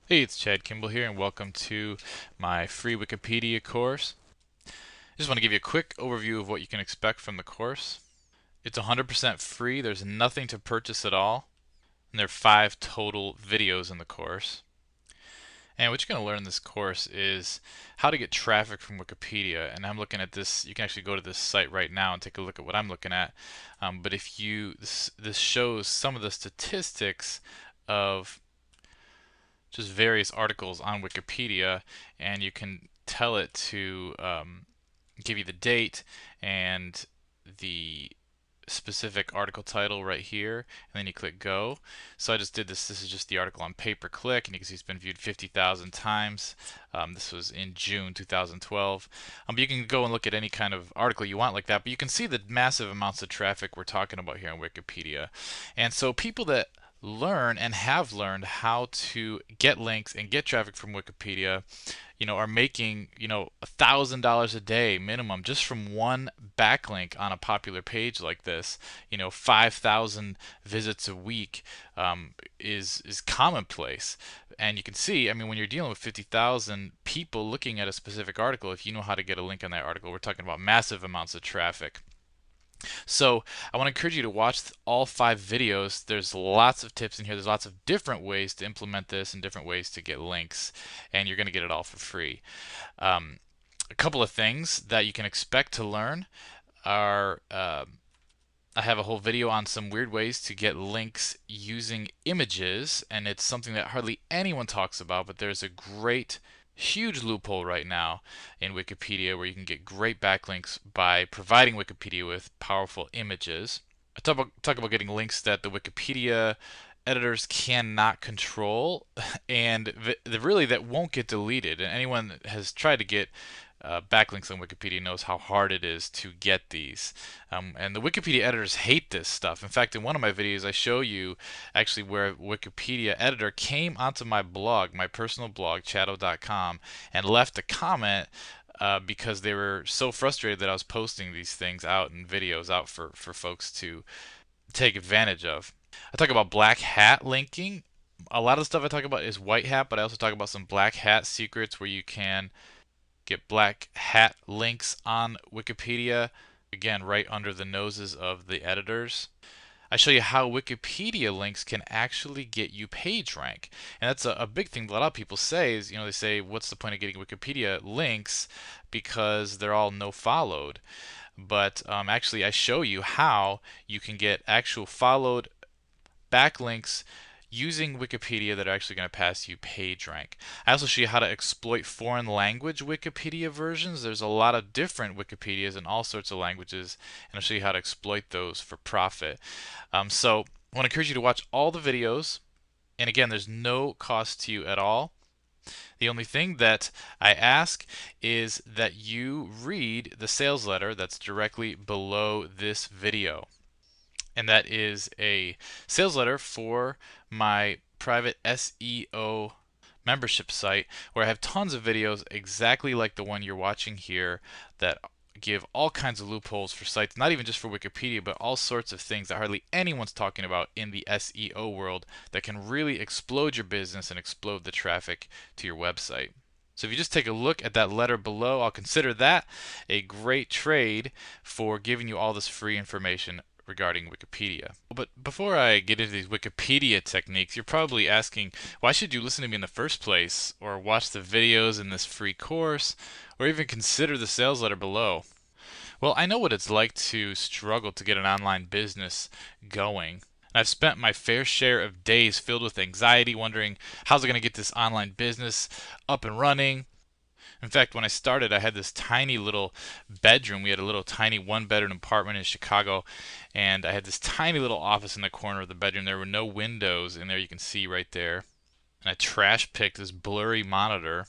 Hey, it's Chad Kimball here, and welcome to my free Wikipedia course. I just want to give you a quick overview of what you can expect from the course. It's 100% free, there's nothing to purchase at all, and there are 5 total videos in the course. And what you're going to learn in this course is how to get traffic from Wikipedia. And I'm looking at this, you can actually go to this site right now and take a look at what I'm looking at. But if you, this shows some of the statistics of just various articles on Wikipedia, and you can tell it to give you the date and the specific article title right here, and then you click go. So I just did this. This is just the article on pay-per-click, and you can see it's been viewed 50,000 times. This was in June 2012. But you can go and look at any kind of article you want like that, but you can see the massive amounts of traffic we're talking about here on Wikipedia. And so people that learn and have learned how to get links and get traffic from Wikipedia, are making, $1,000 a day minimum just from one backlink on a popular page like this. 5,000 visits a week is commonplace. And you can see, I mean, when you're dealing with 50,000 people looking at a specific article, if you know how to get a link on that article, we're talking about massive amounts of traffic. So I want to encourage you to watch all 5 videos. There's lots of tips in here. There's lots of different ways to implement this and different ways to get links, and you're going to get it all for free. A couple of things that you can expect to learn are I have a whole video on some weird ways to get links using images, and it's something that hardly anyone talks about, but there's a great huge loophole right now in Wikipedia where you can get great backlinks by providing Wikipedia with powerful images. I talk about getting links that the Wikipedia editors cannot control and really that won't get deleted. And anyone that has tried to get backlinks on Wikipedia knows how hard it is to get these. And the Wikipedia editors hate this stuff. In fact, in one of my videos, I show you actually where a Wikipedia editor came onto my blog, my personal blog, chatto.com, and left a comment because they were so frustrated that I was posting these things out and videos out for folks to take advantage of. I talk about black hat linking. A lot of the stuff I talk about is white hat, but I also talk about some black hat secrets where you can get black hat links on Wikipedia, again, right under the noses of the editors. I show you how Wikipedia links can actually get you page rank. And that's a big thing that a lot of people say is, they say, what's the point of getting Wikipedia links because they're all no followed. But actually, I show you how you can get actual followed backlinks using Wikipedia that are actually going to pass you PageRank. I also show you how to exploit foreign language Wikipedia versions. There's a lot of different Wikipedias in all sorts of languages, and I'll show you how to exploit those for profit. So I want to encourage you to watch all the videos, and again, there's no cost to you at all. The only thing that I ask is that you read the sales letter that's directly below this video, and that is a sales letter for my private SEO membership site where I have tons of videos exactly like the one you're watching here that give all kinds of loopholes for sites, not even just for Wikipedia, but all sorts of things that hardly anyone's talking about in the SEO world that can really explode your business and explode the traffic to your website. So if you just take a look at that letter below, I'll consider that a great trade for giving you all this free information regarding Wikipedia. But before I get into these Wikipedia techniques, you're probably asking, why should you listen to me in the first place, or watch the videos in this free course, or even consider the sales letter below? Well, I know what it's like to struggle to get an online business going. I've spent my fair share of days filled with anxiety, wondering how's I going to get this online business up and running. In fact, when I started, I had this tiny little bedroom. We had a little tiny one-bedroom apartment in Chicago, and I had this tiny little office in the corner of the bedroom. There were no windows in there, you can see right there. And I trash picked this blurry monitor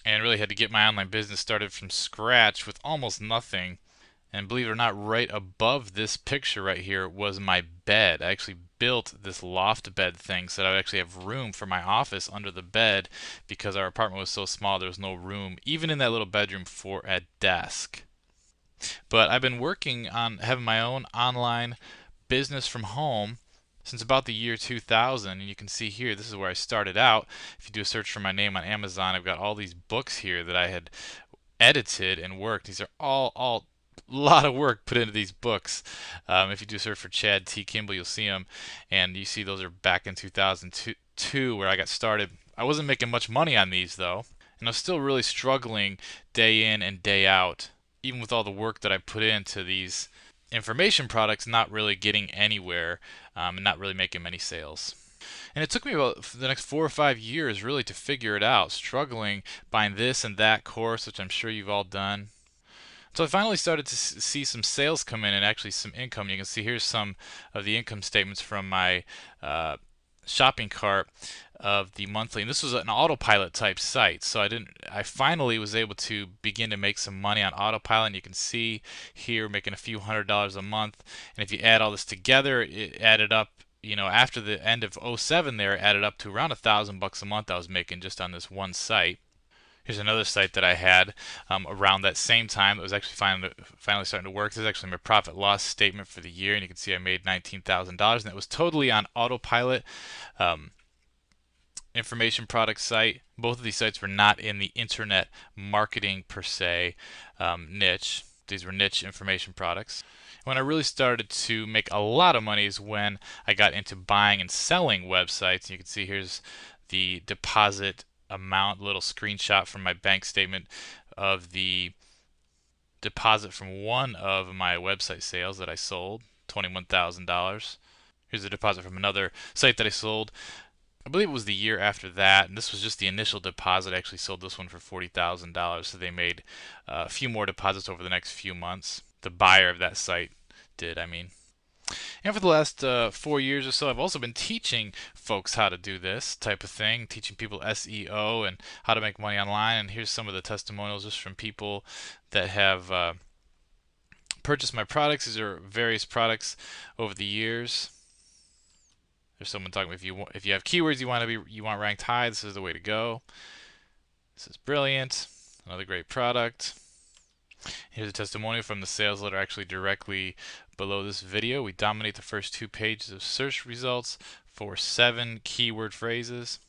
and really had to get my online business started from scratch with almost nothing. And believe it or not, right above this picture right here was my bed. I actually built this loft bed thing so that I would actually have room for my office under the bed because our apartment was so small there was no room, even in that little bedroom, for a desk. But I've been working on having my own online business from home since about the year 2000, and you can see here, this is where I started out. If you do a search for my name on Amazon, I've got all these books here that I had edited and worked. These are all a lot of work put into these books. If you do search for Chad T. Kimball, you'll see them, and you see those are back in 2002 where I got started. I wasn't making much money on these though, and I was still really struggling day in and day out, even with all the work that I put into these information products, not really getting anywhere, and not really making many sales. And it took me about the next 4 or 5 years really to figure it out, struggling buying this and that course, which I'm sure you've all done. So I finally started to see some sales come in and actually some income. You can see here's some of the income statements from my shopping cart of the monthly, and this was an autopilot type site, so I finally was able to begin to make some money on autopilot. And you can see here making a few $100s a month, and if you add all this together, it added up, after the end of '07 there, it added up to around $1,000 a month I was making just on this one site. Here's another site that I had around that same time that was actually finally starting to work. This is actually my profit loss statement for the year, and you can see I made $19,000, and it was totally on autopilot. Information product site. Both of these sites were not in the internet marketing per se niche. These were niche information products. When I really started to make a lot of money is when I got into buying and selling websites. You can see here's the deposit amount, little screenshot from my bank statement of the deposit from one of my website sales that I sold, $21,000. Here's the deposit from another site that I sold. I believe it was the year after that, and this was just the initial deposit. I actually sold this one for $40,000, so they made a few more deposits over the next few months. The buyer of that site did, I mean. And for the last 4 years or so, I've also been teaching folks how to do this type of thing, teaching people SEO and how to make money online. And here's some of the testimonials just from people that have purchased my products. These are various products over the years. There's someone talking if you have keywords you want ranked high, this is the way to go. This is brilliant. Another great product. Here's a testimonial from the sales letter actually directly below this video. We dominate the first 2 pages of search results for 7 keyword phrases.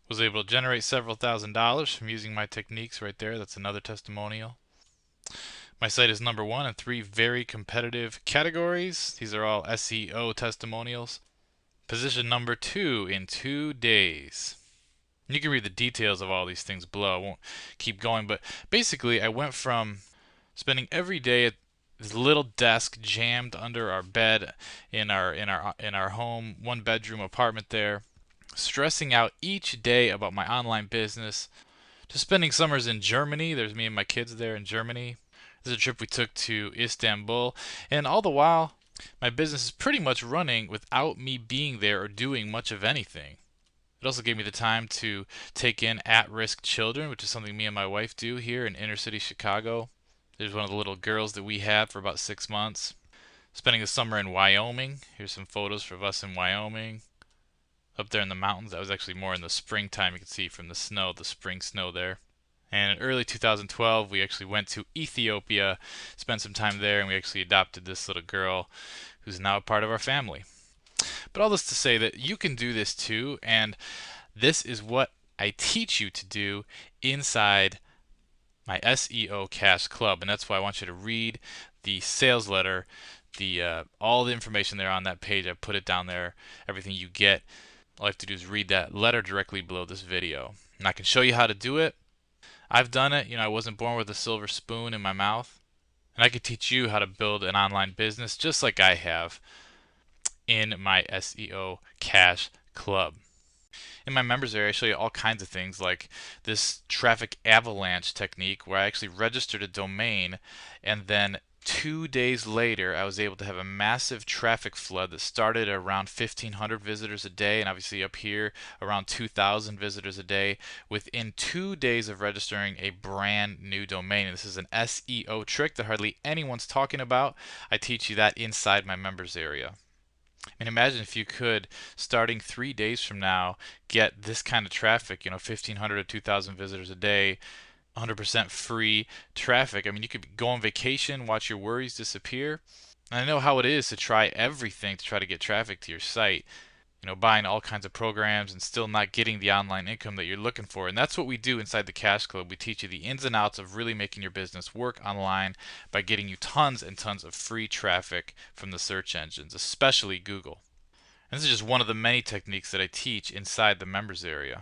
Was able to generate several $1,000s from using my techniques right there. That's another testimonial. My site is #1 in 3 very competitive categories. These are all SEO testimonials. Position #2 in 2 days. You can read the details of all these things below. I won't keep going, but basically I went from spending every day at this little desk jammed under our bed in our home, 1-bedroom apartment there, stressing out each day about my online business, to spending summers in Germany. There's me and my kids there in Germany. This is a trip we took to Istanbul, and all the while my business is pretty much running without me being there or doing much of anything. It also gave me the time to take in at-risk children, which is something me and my wife do here in inner city Chicago. There's one of the little girls that we had for about 6 months. Spending the summer in Wyoming. Here's some photos of us in Wyoming. Up there in the mountains. That was actually more in the springtime. You can see from the snow, the spring snow there. And in early 2012, we actually went to Ethiopia, spent some time there, and we actually adopted this little girl who's now a part of our family. But all this to say that you can do this too, and this is what I teach you to do inside my SEO Cash Club. And that's why I want you to read the sales letter, all the information there on that page. I put it down there, everything you get. All you have to do is read that letter directly below this video. And I can show you how to do it. I've done it. I wasn't born with a silver spoon in my mouth. And I could teach you how to build an online business just like I have in my SEO Cash Club. In my members area, I show you all kinds of things like this traffic avalanche technique where I actually registered a domain, and then 2 days later I was able to have a massive traffic flood that started at around 1,500 visitors a day, and obviously up here around 2,000 visitors a day within 2 days of registering a brand new domain. And this is an SEO trick that hardly anyone's talking about. I teach you that inside my members area. And imagine if you could, starting 3 days from now, get this kind of traffic, 1,500 to 2,000 visitors a day, 100% free traffic. I mean, you could go on vacation, watch your worries disappear. And I know how it is to try everything to try to get traffic to your site, buying all kinds of programs and still not getting the online income that you're looking for. And that's what we do inside the Cash Club. We teach you the ins and outs of really making your business work online by getting you tons and tons of free traffic from the search engines, especially Google. And this is just one of the many techniques that I teach inside the members area.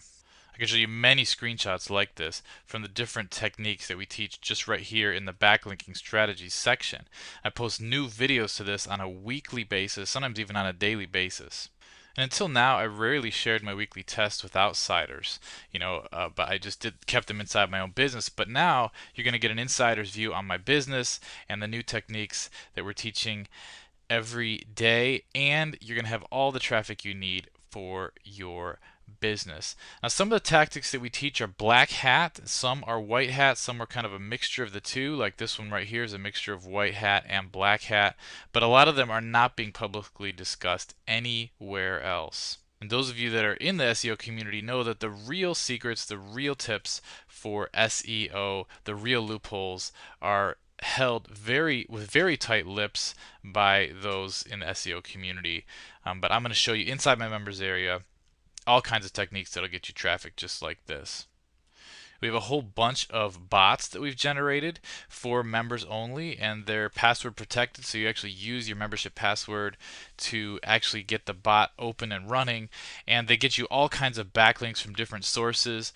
I can show you many screenshots like this from the different techniques that we teach just right here in the backlinking strategies section. I post new videos to this on a weekly basis, sometimes even on a daily basis. And until now, I rarely shared my weekly tests with outsiders, but I just kept them inside my own business. But now you're going to get an insider's view on my business and the new techniques that we're teaching every day, and you're going to have all the traffic you need for your business. Now, some of the tactics that we teach are black hat, some are white hat, some are kind of a mixture of the two, like this one right here is a mixture of white hat and black hat, but a lot of them are not being publicly discussed anywhere else. And those of you that are in the SEO community know that the real secrets, the real tips for SEO, the real loopholes are held with very tight lips by those in the SEO community. But I'm going to show you inside my members area all kinds of techniques that'll get you traffic just like this. We have a whole bunch of bots that we've generated for members only, and they're password protected, so you actually use your membership password to actually get the bot open and running, and they get you all kinds of backlinks from different sources.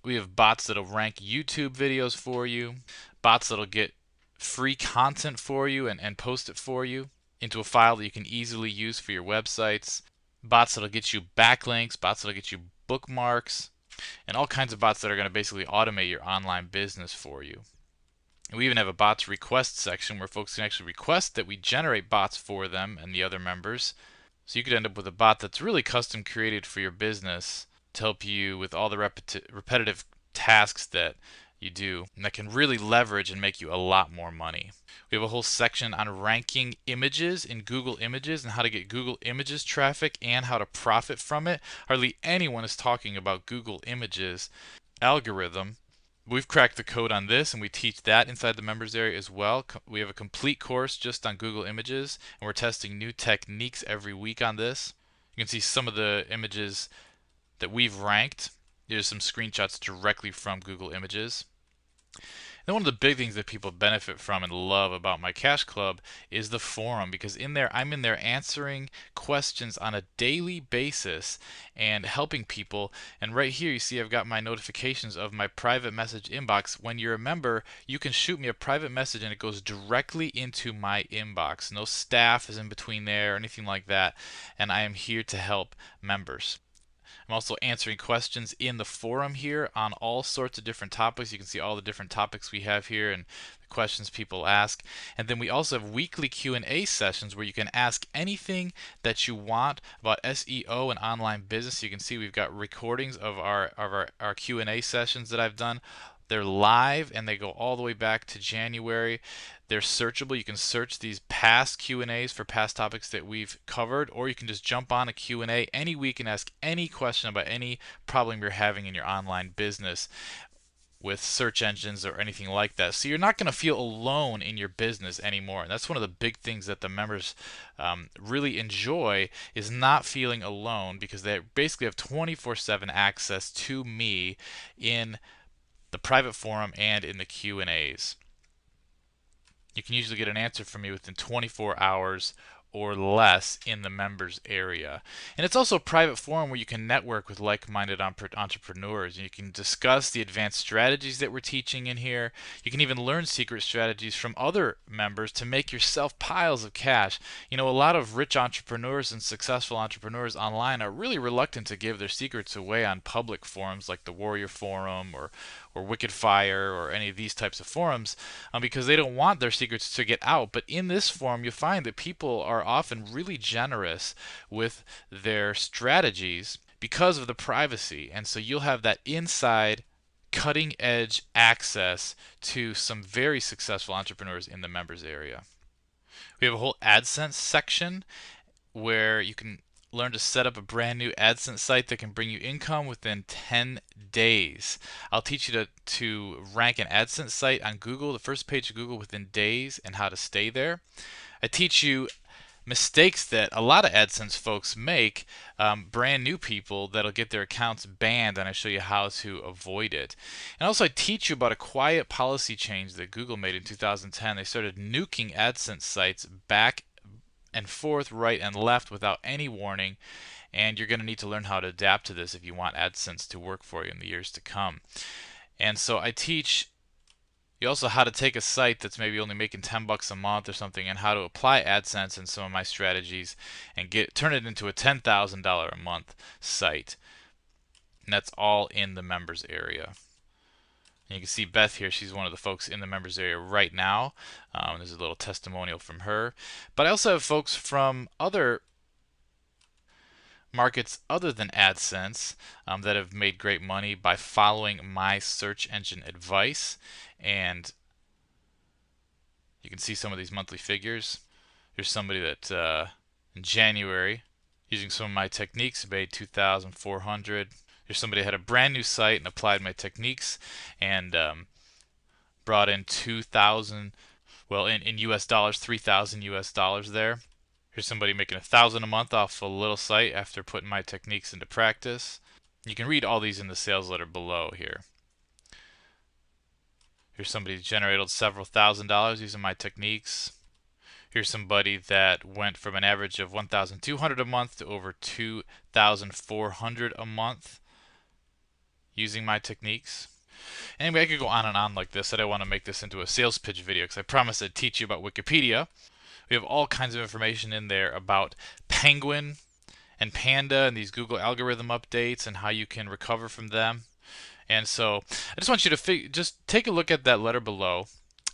We have bots that'll rank YouTube videos for you, bots that'll get free content for you and post it for you into a file that you can easily use for your websites, bots that'll get you backlinks, bots that'll get you bookmarks, and all kinds of bots that are going to basically automate your online business for you. And we even have a bots request section where folks can actually request that we generate bots for them and the other members. So you could end up with a bot that's really custom created for your business to help you with all the repetitive tasks that you do, and that can really leverage and make you a lot more money. We have a whole section on ranking images in Google Images and how to get Google Images traffic and how to profit from it. Hardly anyone is talking about Google Images algorithm. We've cracked the code on this, and we teach that inside the members area as well. We have a complete course just on Google Images, and we're testing new techniques every week on this. You can see some of the images that we've ranked. Here's some screenshots directly from Google Images. And one of the big things that people benefit from and love about my Cash Club is the forum, because I'm in there answering questions on a daily basis and helping people. And right here you see I've got my notifications of my private message inbox. When you're a member, you can shoot me a private message and it goes directly into my inbox. No staff is in between there or anything like that, and I am here to help members. I'm also answering questions in the forum here on all sorts of different topics. You can see all the different topics we have here and the questions people ask. And then we also have weekly Q&A sessions where you can ask anything that you want about SEO and online business. You can see we've got recordings of our Q&A sessions that I've done. They're live and they go all the way back to January. They're searchable. You can search these past Q&As for past topics that we've covered, or you can just jump on a Q&A any week and ask any question about any problem you're having in your online business with search engines or anything like that. So you're not going to feel alone in your business anymore. And that's one of the big things that the members really enjoy, is not feeling alone, because they basically have 24/7 access to me in the private forum and in the Q&As. You can usually get an answer from me within 24 hours or less in the members area. And it's also a private forum where you can network with like-minded entrepreneurs. You can discuss the advanced strategies that we're teaching in here. You can even learn secret strategies from other members to make yourself piles of cash. A lot of rich entrepreneurs and successful entrepreneurs online are really reluctant to give their secrets away on public forums like the Warrior Forum or WikiFire or any of these types of forums, because they don't want their secrets to get out. But in this forum, you'll find that people are often really generous with their strategies because of the privacy. And so you'll have that inside cutting edge access to some very successful entrepreneurs in the members area. We have a whole AdSense section where you can learn to set up a brand new AdSense site that can bring you income within 10 days. I'll teach you to rank an AdSense site on Google, the first page of Google, within days, and how to stay there. I teach you mistakes that a lot of AdSense folks make, brand new people that'll get their accounts banned, and I show you how to avoid it. And also I teach you about a quiet policy change that Google made in 2010. They started nuking AdSense sites back and forth, right and left without any warning, and you're going to need to learn how to adapt to this if you want AdSense to work for you in the years to come. And so I teach you also how to take a site that's maybe only making 10 bucks a month or something, and how to apply AdSense in some of my strategies and turn it into a $10,000 a month site. And that's all in the members area. And you can see Beth here, she's one of the folks in the members area right now. There's a little testimonial from her. But I also have folks from other markets other than AdSense that have made great money by following my search engine advice. And you can see some of these monthly figures. Here's somebody that in January, using some of my techniques, made $2,400. Here's somebody that had a brand new site and applied my techniques and brought in 2,000, well, in US dollars, 3,000 US dollars there. Here's somebody making 1,000 a month off a little site after putting my techniques into practice. You can read all these in the sales letter below here. Here's somebody who generated several $1,000s using my techniques. Here's somebody that went from an average of 1,200 a month to over 2,400 a month using my techniques. Anyway, I could go on and on like this. I don't want to make this into a sales pitch video because I promised I'd teach you about Wikipedia. We have all kinds of information in there about Penguin and Panda and these Google algorithm updates and how you can recover from them. And so I just want you to just take a look at that letter below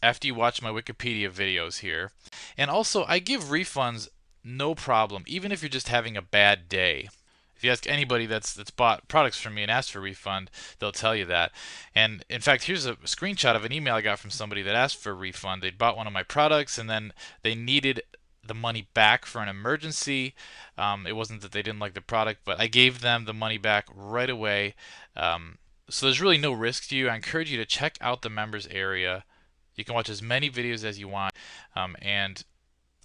after you watch my Wikipedia videos here. And also, I give refunds no problem, even if you're just having a bad day. If you ask anybody that's bought products from me and asked for a refund, they'll tell you that. And in fact, here's a screenshot of an email I got from somebody that asked for a refund. They'd bought one of my products and then they needed the money back for an emergency. It wasn't that they didn't like the product, but I gave them the money back right away. So there's really no risk to you. I encourage you to check out the members area. You can watch as many videos as you want, and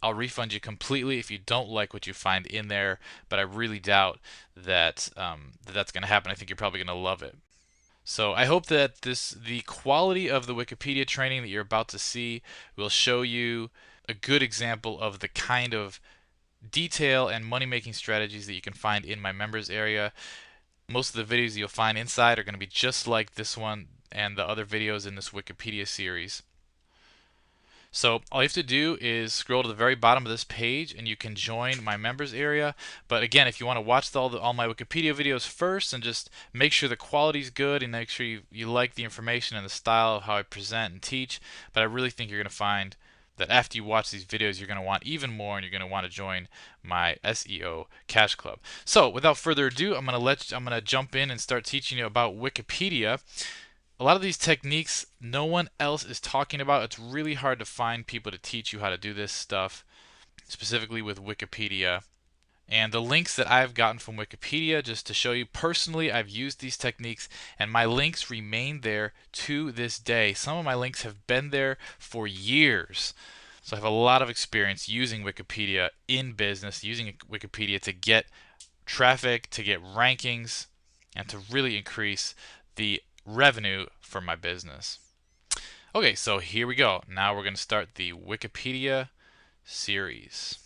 I'll refund you completely if you don't like what you find in there, but I really doubt that that's going to happen. I think you're probably going to love it. So I hope that the quality of the Wikipedia training that you're about to see will show you a good example of the kind of detail and money-making strategies that you can find in my members area. Most of the videos you'll find inside are going to be just like this one and the other videos in this Wikipedia series. So all you have to do is scroll to the very bottom of this page and you can join my members area. But again, if you want to watch all my Wikipedia videos first and just make sure the quality is good and make sure you like the information and the style of how I present and teach, but I really think you're going to find that after you watch these videos, you're going to want even more, and you're going to want to join my SEO Cash Club. So without further ado, I'm going to jump in and start teaching you about Wikipedia. A lot of these techniques no one else is talking about. It's really hard to find people to teach you how to do this stuff, specifically with Wikipedia. And the links that I've gotten from Wikipedia, just to show you personally, I've used these techniques and my links remain there to this day. Some of my links have been there for years. So I have a lot of experience using Wikipedia in business, using Wikipedia to get traffic, to get rankings, and to really increase the revenue for my business. Okay, so here we go. Now we're going to start the Wikipedia series.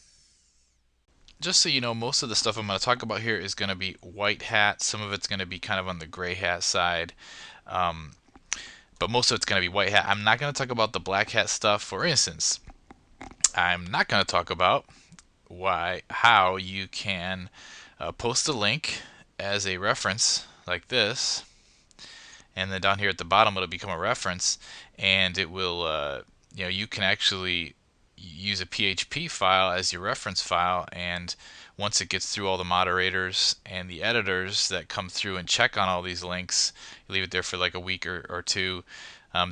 Just so you know, most of the stuff I'm going to talk about here is going to be white hat. Some of it's going to be kind of on the gray hat side. But most of it's going to be white hat. I'm not going to talk about the black hat stuff. For instance, I'm not going to talk about how you can post a link as a reference like this. And then down here at the bottom, it'll become a reference. And it will, you can actually use a PHP file as your reference file, and once it gets through all the moderators and the editors that come through and check on all these links, you leave it there for like a week or two,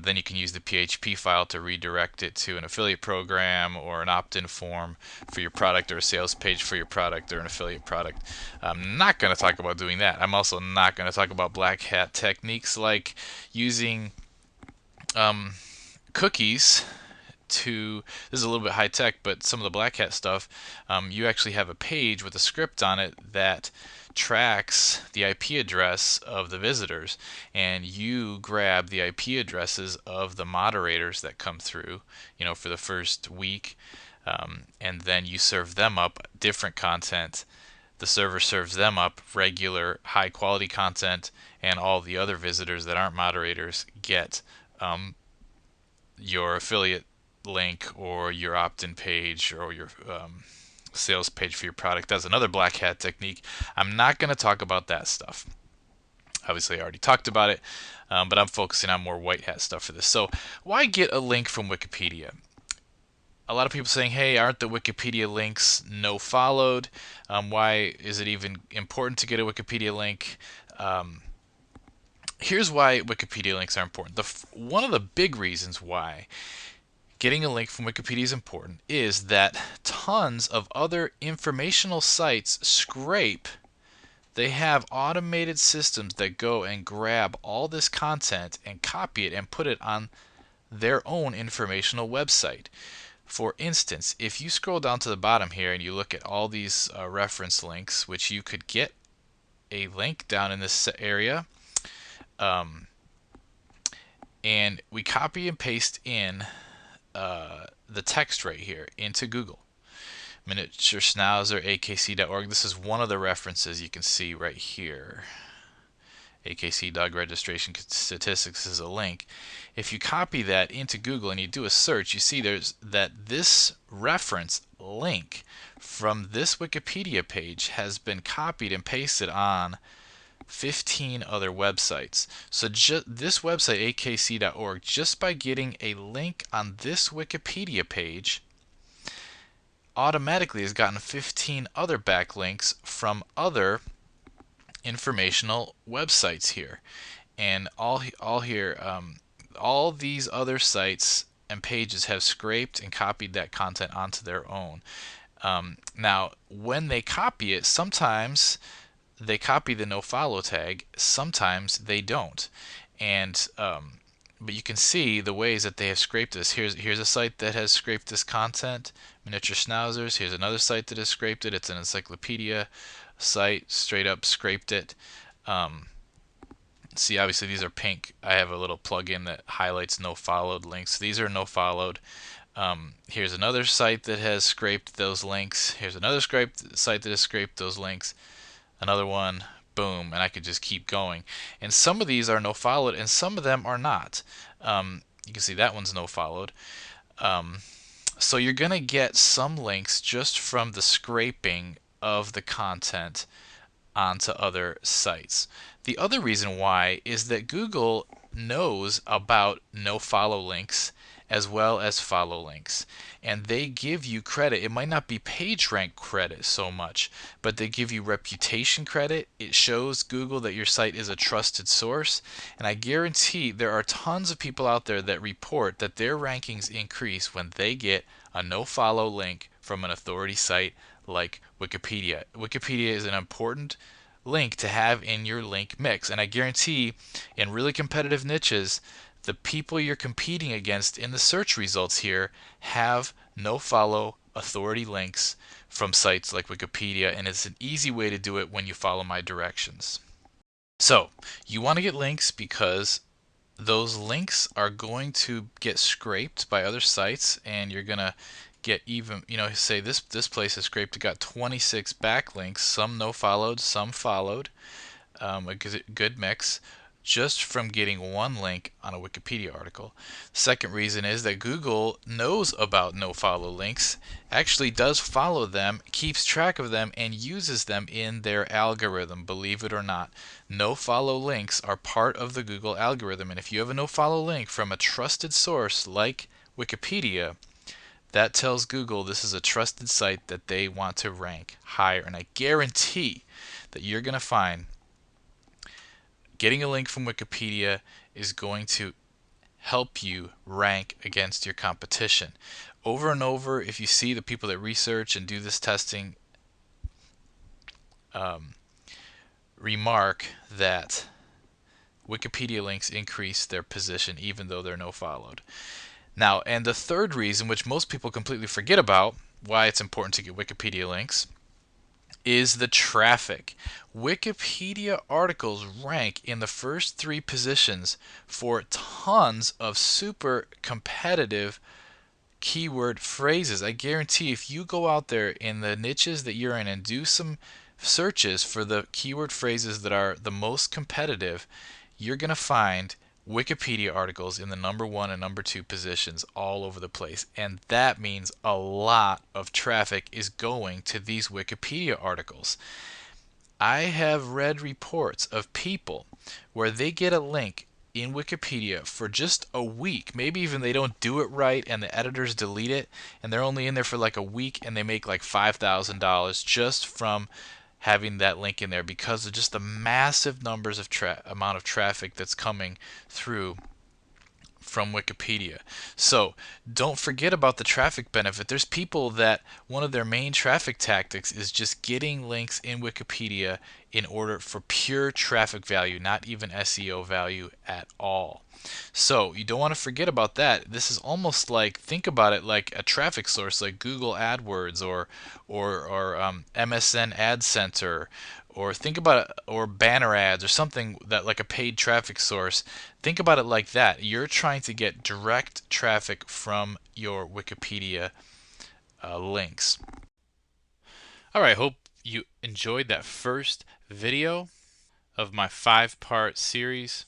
then you can use the PHP file to redirect it to an affiliate program or an opt-in form for your product, or a sales page for your product, or an affiliate product. I'm not going to talk about doing that. I'm also not going to talk about black hat techniques like using cookies to, this is a little bit high tech, but some of the black hat stuff, you actually have a page with a script on it that tracks the IP address of the visitors, and you grab the IP addresses of the moderators that come through, for the first week, and then you serve them up different content. The server serves them up regular high quality content, and all the other visitors that aren't moderators get your affiliate link or your opt-in page or your sales page for your product. That's another black hat technique. I'm not going to talk about that stuff. Obviously, I already talked about it, but I'm focusing on more white hat stuff for this. So why get a link from Wikipedia? A lot of people saying, hey, aren't the Wikipedia links no followed? Why is it even important to get a Wikipedia link? Here's why Wikipedia links are important. One of the big reasons why getting a link from Wikipedia is important is that tons of other informational sites scrape. They have automated systems that go and grab all this content and copy it and put it on their own informational website. For instance, if you scroll down to the bottom here and you look at all these reference links, which you could get a link down in this area, and we copy and paste in the text right here into Google. Miniature Schnauzer, akc.org. This is one of the references you can see right here. AKC dog registration statistics is a link. If you copy that into Google and you do a search, you see this reference link from this Wikipedia page has been copied and pasted on 15 other websites. So this website, akc.org, just by getting a link on this Wikipedia page, automatically has gotten 15 other backlinks from other informational websites here. And all these other sites and pages have scraped and copied that content onto their own. Now, when they copy it, sometimes they copy the nofollow tag, sometimes they don't. And but you can see the ways that they have scraped this. Here's a site that has scraped this content, Miniature Schnauzers. Here's another site that has scraped it. It's an encyclopedia site, straight up scraped it. See, obviously these are pink. I have a little plugin that highlights no followed links. These are no followed. Here's another site that has scraped those links. Here's another site that has scraped those links. Another one, boom, and I could just keep going. And some of these are no followed and some of them are not. You can see that one's no followed. So you're going to get some links just from the scraping of the content onto other sites. The other reason why is that Google knows about no follow links as well as follow links, and they give you credit. It might not be page rank credit so much, but they give you reputation credit. It shows Google that your site is a trusted source, and I guarantee there are tons of people out there that report that their rankings increase when they get a no follow link from an authority site like Wikipedia. Wikipedia is an important link to have in your link mix, and I guarantee in really competitive niches, the people you're competing against in the search results here have no follow authority links from sites like Wikipedia, and it's an easy way to do it when you follow my directions. So you want to get links because those links are going to get scraped by other sites, and you're going to get even, say this place is scraped. It got 26 backlinks, some no followed, some followed, a good mix, just from getting one link on a Wikipedia article. Second reason is that Google knows about no follow links, actually does follow them, keeps track of them, and uses them in their algorithm, believe it or not. No follow links are part of the Google algorithm, and if you have a no follow link from a trusted source like Wikipedia, that tells Google this is a trusted site that they want to rank higher. And I guarantee that you're going to find getting a link from Wikipedia is going to help you rank against your competition. Over and over, if you see the people that research and do this testing remark that Wikipedia links increase their position even though they're no followed. Now, and the third reason, which most people completely forget about, why it's important to get Wikipedia links, is the traffic. Wikipedia articles rank in the first 3 positions for tons of super competitive keyword phrases. I guarantee if you go out there in the niches that you're in and do some searches for the keyword phrases that are the most competitive, you're going to find Wikipedia articles in the number 1 and number 2 positions all over the place. And that means a lot of traffic is going to these Wikipedia articles. I have read reports of people where they get a link in Wikipedia for just a week. Maybe even they don't do it right and the editors delete it, and they're only in there for like a week and they make like $5,000 just from having that link in there because of just the massive numbers of amount of traffic that's coming through from Wikipedia. So don't forget about the traffic benefit. There's people that one of their main traffic tactics is just getting links in Wikipedia in order for pure traffic value, not even SEO value at all. So you don't want to forget about that. This is almost like, think about it like a traffic source like Google AdWords or MSN Ad Center, or think about it, or banner ads or something that like a paid traffic source. Think about it like that. You're trying to get direct traffic from your Wikipedia links. All right, hope you enjoyed that first video of my 5-part series.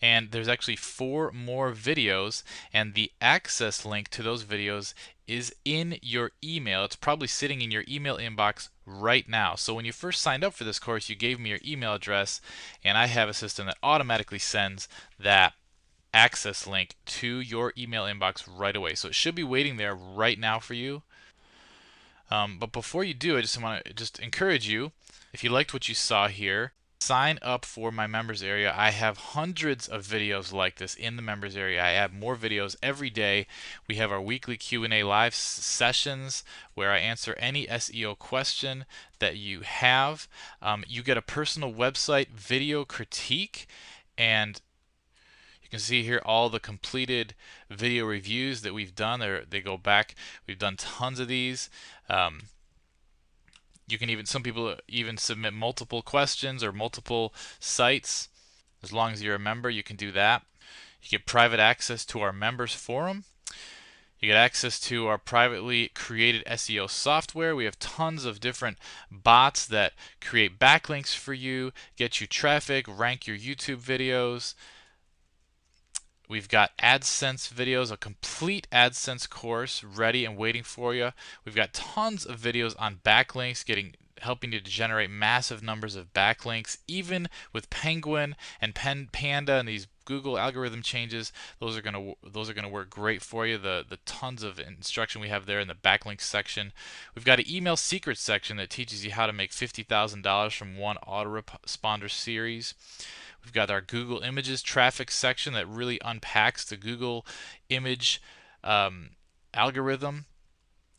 And there's actually 4 more videos, and the access link to those videos is in your email. It's probably sitting in your email inbox right now. So when you first signed up for this course, you gave me your email address, and I have a system that automatically sends that access link to your email inbox right away. So it should be waiting there right now for you. But before you do, I just want to encourage you, if you liked what you saw here, sign up for my members area. I have hundreds of videos like this in the members area. I add more videos every day. We have our weekly Q&A live sessions where I answer any SEO question that you have. You get a personal website video critique, and you can see here all the completed video reviews that we've done. They go back. We've done tons of these. You can some people even submit multiple questions or multiple sites. As long as you're a member, you can do that. You get private access to our members forum. You get access to our privately created SEO software. We have tons of different bots that create backlinks for you, get you traffic, rank your YouTube videos. We've got AdSense videos, a complete AdSense course ready and waiting for you. We've got tons of videos on backlinks, helping you to generate massive numbers of backlinks. Even with Penguin and Panda and these Google algorithm changes, those are gonna work great for you. The tons of instruction we have there in the backlinks section. We've got an email secrets section that teaches you how to make $50,000 from one autoresponder series. We've got our Google Images traffic section that really unpacks the Google image algorithm.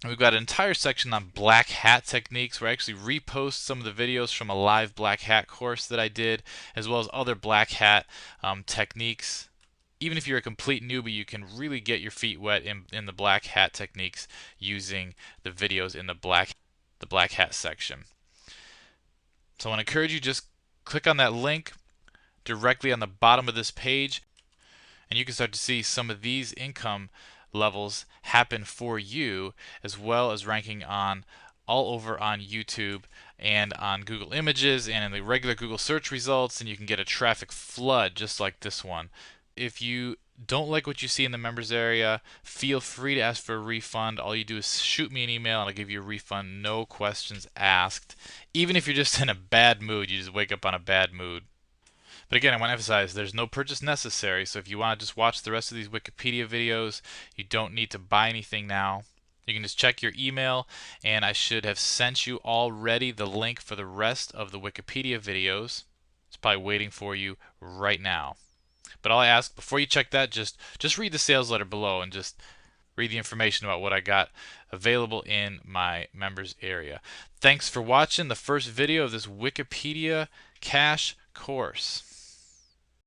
And we've got an entire section on black hat techniques where I actually repost some of the videos from a live black hat course that I did, as well as other black hat techniques. Even if you're a complete newbie, you can really get your feet wet in the black hat techniques using the videos in the black hat section. So I want to encourage you, just click on that link directly on the bottom of this page, and you can start to see some of these income levels happen for you, as well as ranking on all over on YouTube and on Google Images and in the regular Google search results, and you can get a traffic flood just like this one. If you don't like what you see in the members area, feel free to ask for a refund. All you do is shoot me an email and I'll give you a refund, no questions asked. Even if you're just in a bad mood, you just wake up on a bad mood. But again, I want to emphasize there's no purchase necessary, so if you want to just watch the rest of these Wikipedia videos, you don't need to buy anything now. You can just check your email, and I should have sent you already the link for the rest of the Wikipedia videos. It's probably waiting for you right now. But all I ask before you check that, just read the sales letter below and just read the information about what I got available in my members area. Thanks for watching the first video of this Wikipedia cash course.